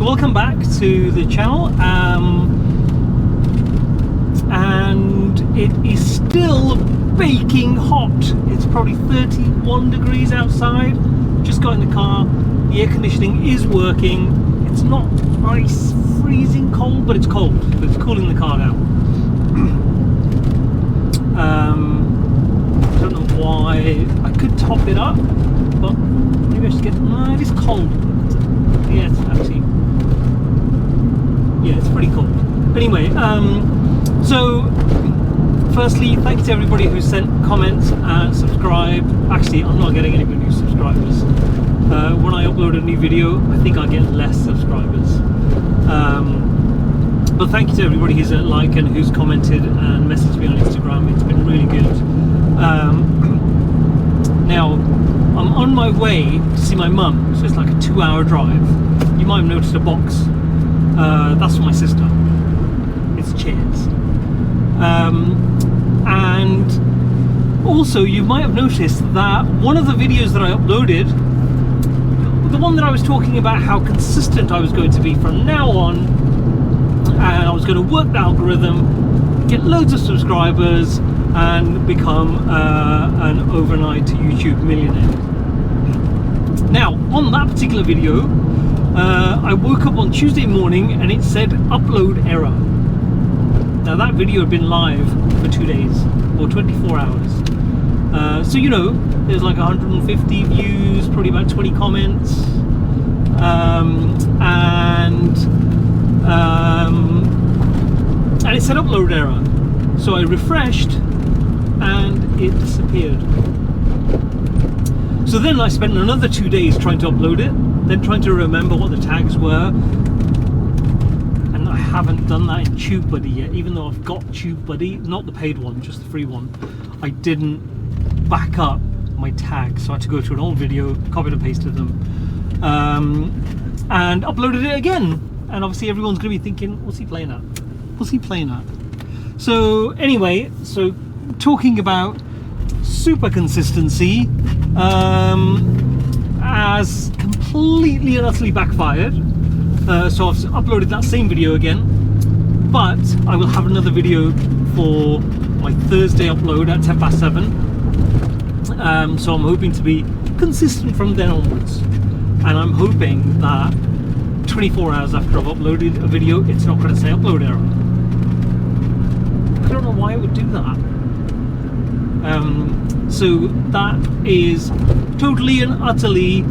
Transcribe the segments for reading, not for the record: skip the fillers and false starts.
So welcome back to the channel, and it is still baking hot. It's probably 31 degrees outside. Just got in the car, the air conditioning is working. It's not ice freezing cold, but it's cold. It's cooling the car down. I don't know why. I could top it up, but maybe I should get. No, it is cold. Yeah, it's actually. Yeah, it's pretty cold. Anyway, so firstly, thank you to everybody who sent comments and subscribed. Actually, I'm not getting anybody new subscribers. When I upload a new video, I think I get less subscribers. But thank you to everybody who's liked and who's commented and messaged me on Instagram. It's been really good. Now, I'm on my way to see my mum, so it's like a 2-hour drive. You might have noticed a box. That's for my sister. It's chairs. And also, you might have noticed that one of the videos that I uploaded, the one that I was talking about how consistent I was going to be from now on, and I was going to work the algorithm, get loads of subscribers, and become an overnight YouTube millionaire. Now, on that particular video, I woke up on Tuesday morning and it said upload error. Now that video had been live for 2 days or 24 hours. So you know, there's like 150 views, probably about 20 comments, and it said upload error. So I refreshed and it disappeared. So then I spent another 2 days trying to upload it, then trying to remember what the tags were. And I haven't done that in TubeBuddy yet, even though I've got TubeBuddy, not the paid one, just the free one. I didn't back up my tags, so I had to go to an old video, copied and pasted them, and uploaded it again. And obviously everyone's going to be thinking, what's he playing at? What's he playing at? So anyway, so talking about super consistency, has completely and utterly backfired. So I've uploaded that same video again, but I will have another video for my Thursday upload at 7:10. So I'm hoping to be consistent from then onwards, and I'm hoping that 24 hours after I've uploaded a video, it's not going to say upload error. I don't know why it would do that. So that is totally and utterly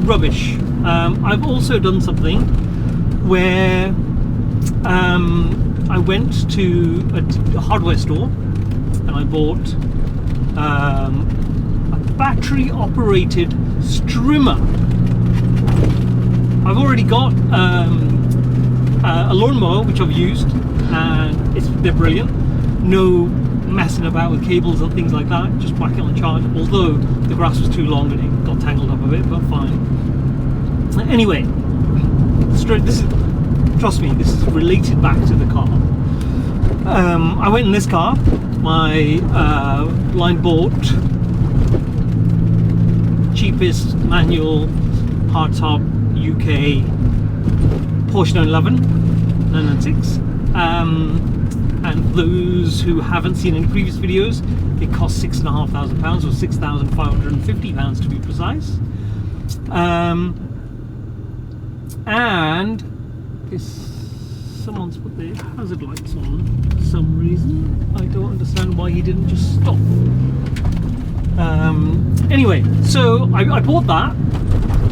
rubbish. I've also done something where I went to a hardware store and I bought a battery operated strimmer. I've already got a lawnmower which I've used, and they're brilliant. No messing about with cables and things like that, just whack it on charge, although the grass was too long and it got tangled up a bit, but fine. Anyway, trust me, this is related back to the car. I went in this car, my blind bought cheapest manual hardtop UK Porsche 911 996. And those who haven't seen any previous videos, it cost £6,500 or £6,550 to be precise. And someone's put the hazard lights on for some reason. I don't understand why he didn't just stop. Anyway, so I bought that.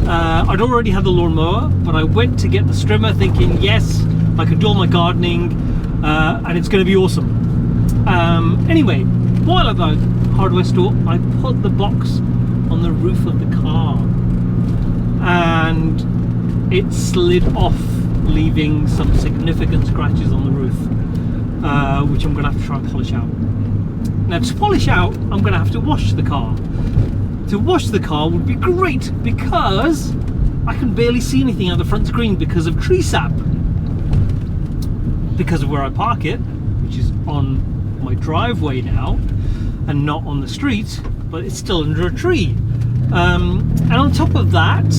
I'd already had the lawnmower, but I went to get the strimmer thinking, yes, I could do all my gardening, and it's going to be awesome. Anyway, while at the hardware store, I put the box on the roof of the car, and it slid off, leaving some significant scratches on the roof, which I'm going to have to try and polish out. Now, to polish out, I'm going to have to wash the car. To wash the car would be great, because I can barely see anything out the front screen because of tree sap. Because of where I park it, which is on my driveway now and not on the street, but it's still under a tree. And on top of that,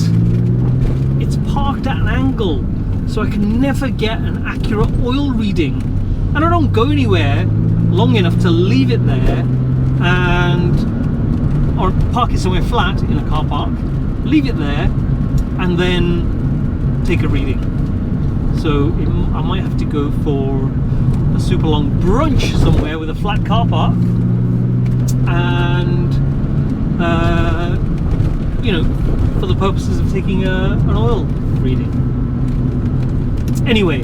it's parked at an angle, so I can never get an accurate oil reading, and I don't go anywhere long enough to leave it there or park it somewhere flat in a car park, leave it there, and then take a reading. So I might have to go for a super long brunch somewhere with a flat car park, and you know, for the purposes of taking an oil reading. Anyway,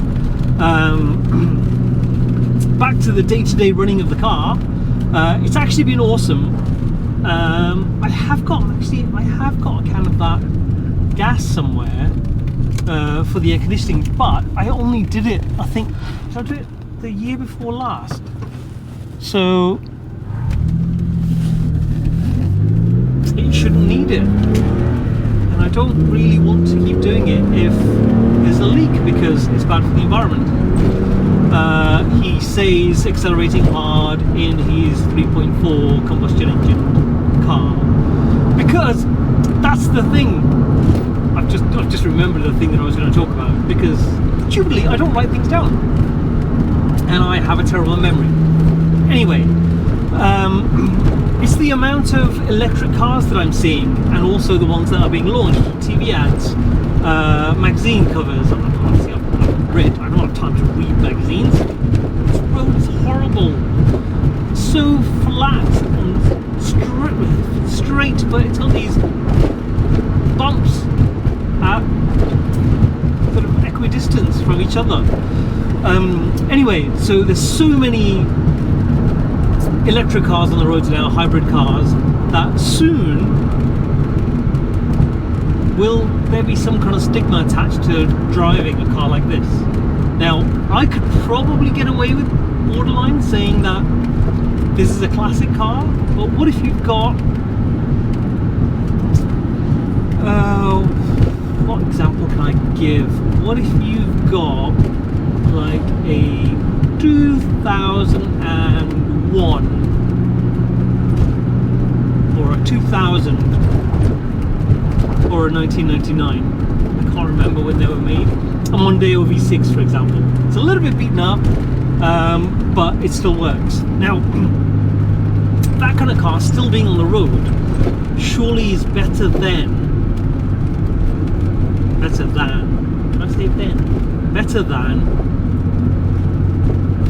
back to the day-to-day running of the car. It's actually been awesome. I have got a can of that gas somewhere for the air conditioning, but I only did it, I think, did I do it the year before last? So it shouldn't need it, and I don't really want to keep doing it if there's a leak, because it's bad for the environment. He says accelerating hard in his 3.4 combustion engine car, because that's the thing. I've just remembered the thing that I was going to talk about, because stupidly I don't write things down, and I have a terrible memory. Anyway, it's the amount of electric cars that I'm seeing, and also the ones that are being launched, TV ads, magazine covers. Honestly, I don't have time to read magazines. This road is horrible. It's so flat and straight, but it's got these bumps at sort of equidistance from each other. Anyway, so there's so many electric cars on the roads now, hybrid cars, that soon will there be some kind of stigma attached to driving a car like this. Now, I could probably get away with borderline saying that this is a classic car, but what if you've got what example can I give? What if you've got like a 2001 or a 2000 or a 1999? I can't remember when they were made. A Mondeo V6, for example. It's a little bit beaten up, but it still works. Now, that kind of car still being on the road surely is better than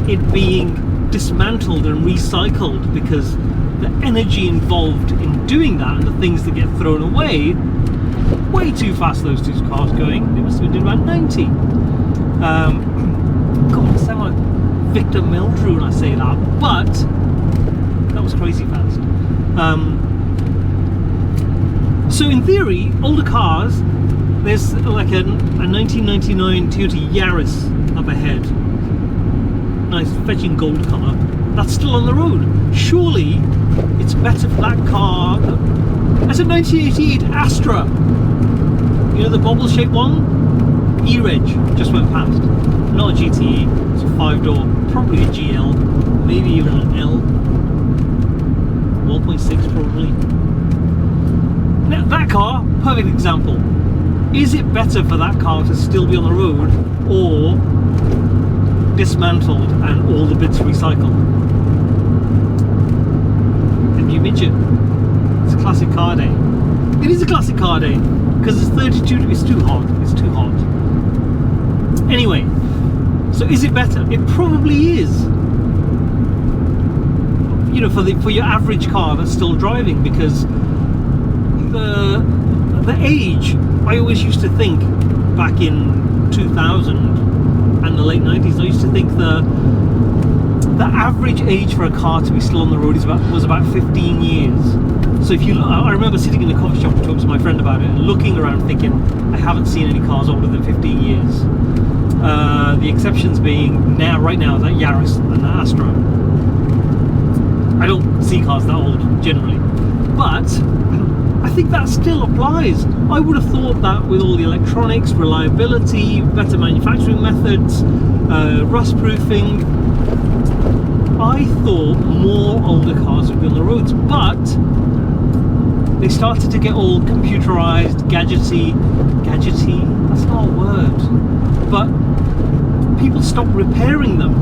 it being dismantled and recycled, because the energy involved in doing that and the things that get thrown away, way too fast those two cars going. They must have been doing about 90. God, I sound like Victor Meldrew when I say that, but that was crazy fast. So in theory, older cars, there's like a 1999 Toyota Yaris up ahead, nice fetching gold colour, that's still on the road. Surely it's better for that car. That's a 1988 Astra, you know, the bobble shaped one. E-Reg just went past. Not a GTE, it's a 5-door, probably a GL, maybe even an L, 1.6 probably. Now that car, perfect example. Is it better for that car to still be on the road, or dismantled and all the bits recycled? And you midget. It's a classic car day. It is a classic car day, because it's 32 degrees. It's too hot. It's too hot. Anyway, so is it better? It probably is. You know, for your average car that's still driving, because the age, I always used to think back in 2000 and the late 90s, I used to think the average age for a car to be still on the road was about 15 years. So if you look, I remember sitting in a coffee shop and talking to my friend about it and looking around thinking, I haven't seen any cars older than 15 years. The exceptions being right now, that Yaris and the Astra. I don't see cars that old generally, but I think that still applies. I would have thought that with all the electronics, reliability, better manufacturing methods, rust proofing, I thought more older cars would be on the roads, but they started to get all computerized, gadgety, that's not a word, but stopped repairing them,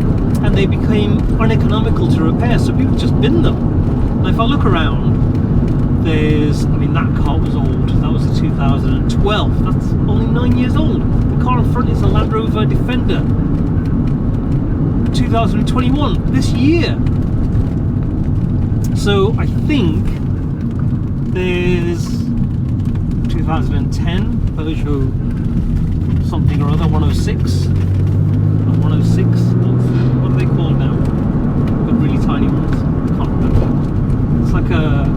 and they became uneconomical to repair, so people just bin them. Now if I look around, there's, I mean, that car was old, that was a 2012, that's only 9 years old. The car in front is a Land Rover Defender, 2021, this year. So I think there's 2010 Peugeot something or other, 106, what are they called now? The really tiny ones, can't remember. It's like a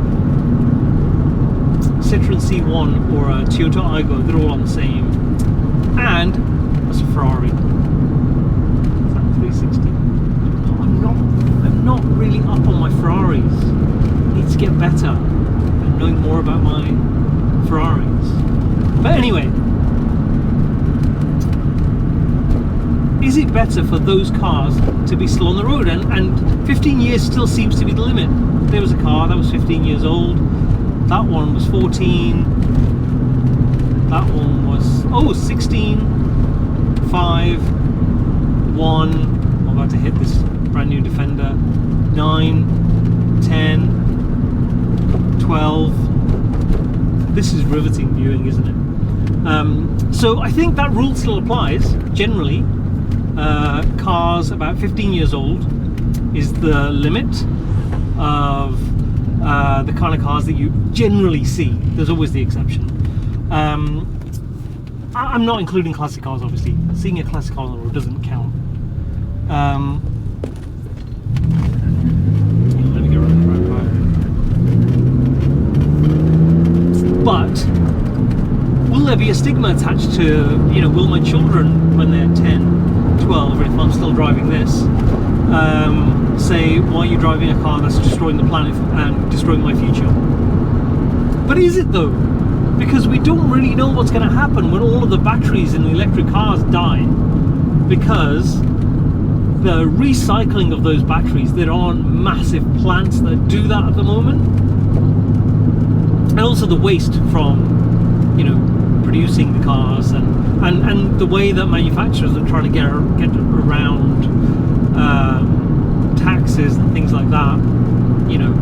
Citroen C1 or a Toyota Aygo, they're all on the same. And that's a Ferrari. Is that 360? I'm not really up on my Ferraris. I need to get better and knowing more about my Ferraris. But anyway, is it better for those cars to be still on the road? And 15 years still seems to be the limit. There was a car that was 15 years old. That one was 14. That one was, 16, 5, 1. I'm about to hit this brand new Defender. 9, 10, 12. This is riveting viewing, isn't it? So I think that rule still applies generally. Cars about 15 years old is the limit of the kind of cars that you generally see. There's always the exception. I'm not including classic cars, obviously. Seeing a classic car on the road doesn't count. Let me get around the roundabout. But will there be a stigma attached to, you know, will my children, when they're 10, 12, or if I'm still driving this, say, why are you driving a car that's destroying the planet and destroying my future? But is it though? Because we don't really know what's going to happen when all of the batteries in the electric cars die, because the recycling of those batteries, there aren't massive plants that do that at the moment, and also the waste from, you know, producing the cars and the way that manufacturers are trying to get around taxes and things like that. You know,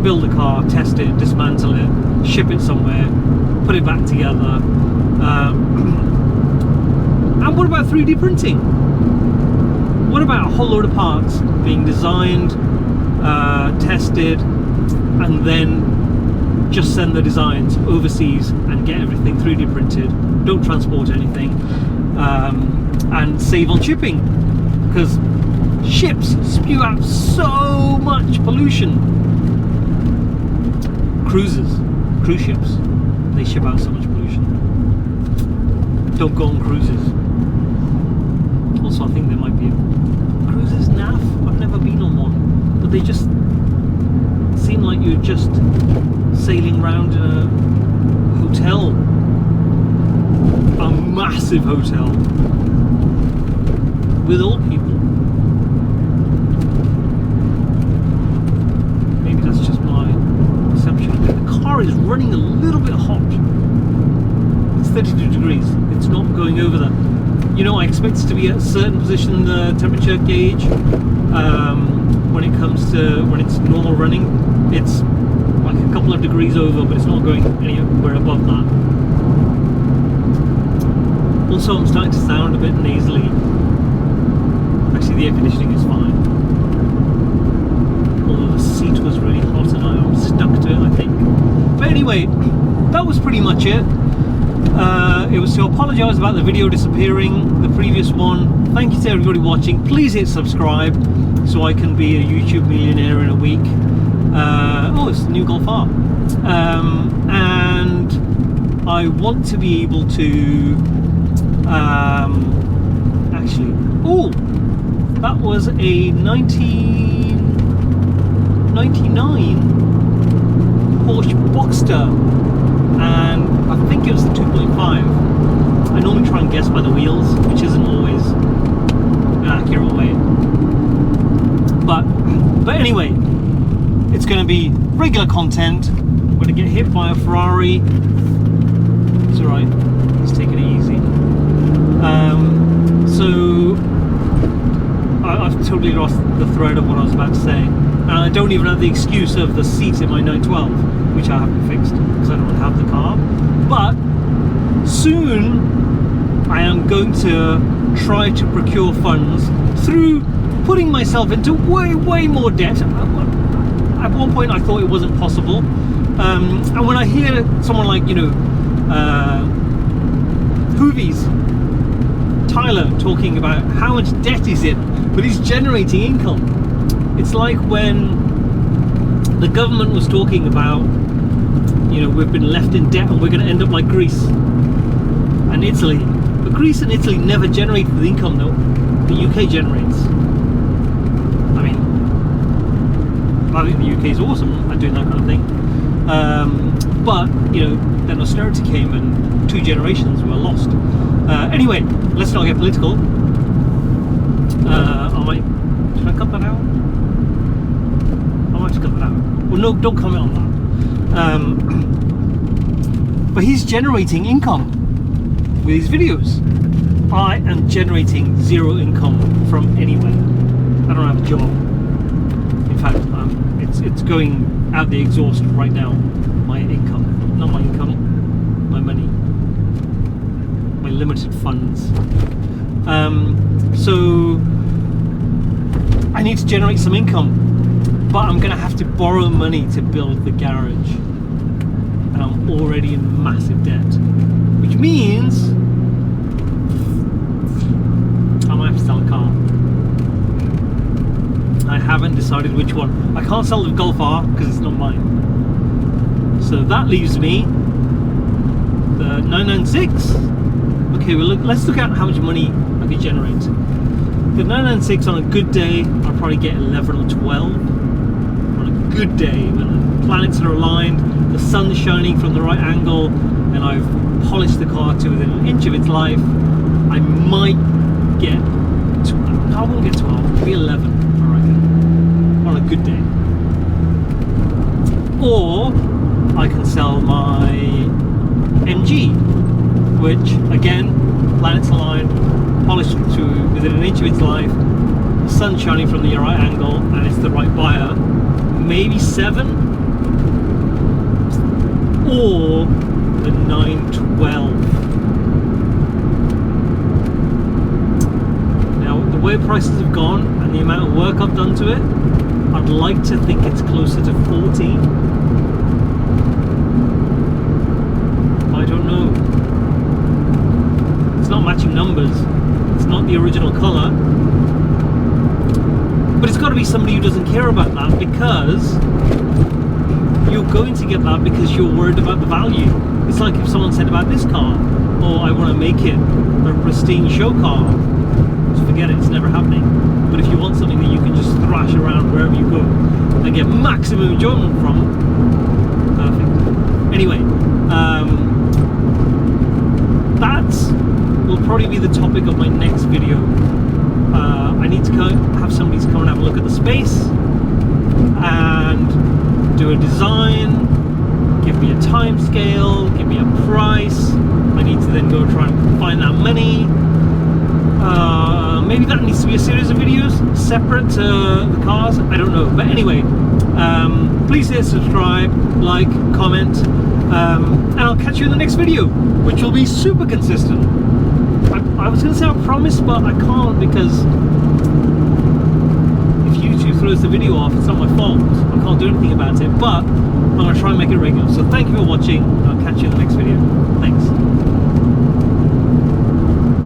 build a car, test it, dismantle it, ship it somewhere, put it back together. And what about 3D printing? What about a whole load of parts being designed, tested, and then just send the designs overseas and get everything 3D printed, don't transport anything, and save on shipping, because ships spew out so much pollution. Cruise ships, they ship out so much pollution. Don't go on cruises. Also, I think there might be cruises, NAF, I've never been on one, but they just seem like you're just sailing around a hotel, a massive hotel with old people. Maybe that's just my perception. The car is running a little bit hot. It's 32 degrees. It's not going over that. You know, I expect it to be at a certain position in the temperature gauge. When it comes to when it's normal running, it's like a couple of degrees over, but it's not going anywhere above that. Also, I'm starting to sound a bit nasally. Actually, the air conditioning is fine. Although the seat was really hot and I'm stuck to it, I think. But anyway, that was pretty much it. It was to apologise about the video disappearing, the previous one. Thank you to everybody watching. Please hit subscribe so I can be a YouTube millionaire in a week. It's the new Golf R. And I want to be able to actually, that was a 1999 Porsche Boxster, and I think it was the 2.5. I normally try and guess by the wheels, which isn't always an accurate way. But anyway, it's going to be regular content. I'm going to get hit by a Ferrari. It's alright, he's taking it easy. So I've totally lost the thread of what I was about to say. And I don't even have the excuse of the seat in my 912, which I haven't fixed because I don't have the car. But soon I am going to try to procure funds through putting myself into way more debt. At one point I thought it wasn't possible. And when I hear someone like, Hoovies, Tyler, talking about how much debt he's in, but he's generating income. It's like when the government was talking about, we've been left in debt and we're going to end up like Greece and Italy. But Greece and Italy never generated the income though the UK generates. I think the UK is awesome at doing that kind of thing. But, then austerity came and 2 generations were lost. Anyway, let's not get political. Should I cut that out? I might just cut that out. Well, no, don't comment on that. But he's generating income with his videos. I am generating 0 income from anywhere. I don't have a job. In fact, it's going out the exhaust right now. My income, not my income, my money, my limited funds. So I need to generate some income, but I'm going to have to borrow money to build the garage, and I'm already in massive debt, which means I might have to sell a car. I haven't decided which one. I can't sell the Golf R because it's not mine. So that leaves me the 996. Okay, well, let's look at how much money I could generate. The 996 on a good day, I'll probably get 11 or 12. On a good day, when the planets are aligned, the sun's shining from the right angle, and I've polished the car to within an inch of its life, I might get 12. No, I won't get 12. It'll be 11. On a good day. Or I can sell my MG, which again, planets aligned, polished to within an inch of its life, the sun shining from the right angle, and it's the right buyer. Maybe 7, or the 912. Now, the way prices have gone and the amount of work I've done to it, I'd like to think it's closer to 14. I don't know. It's not matching numbers. It's not the original colour. But it's got to be somebody who doesn't care about that, because you're going to get that because you're worried about the value. It's like if someone said about this car, oh, I want to make it a pristine show car. Just forget it, it's never happening. But if you want something that you can just thrash around wherever you go and get maximum enjoyment from, perfect. Anyway, that will probably be the topic of my next video. I need to have somebody to come and have a look at the space and do a design, give me a time scale, give me a price. I need to then go try and find that money. Maybe that needs to be a series of videos separate to the cars, I don't know. But anyway, please hit subscribe, like, comment, and I'll catch you in the next video, which will be super consistent. I was going to say I promise, but I can't, because if YouTube throws the video off, it's not my fault. I can't do anything about it, but I'm going to try and make it regular. So thank you for watching, and I'll catch you in the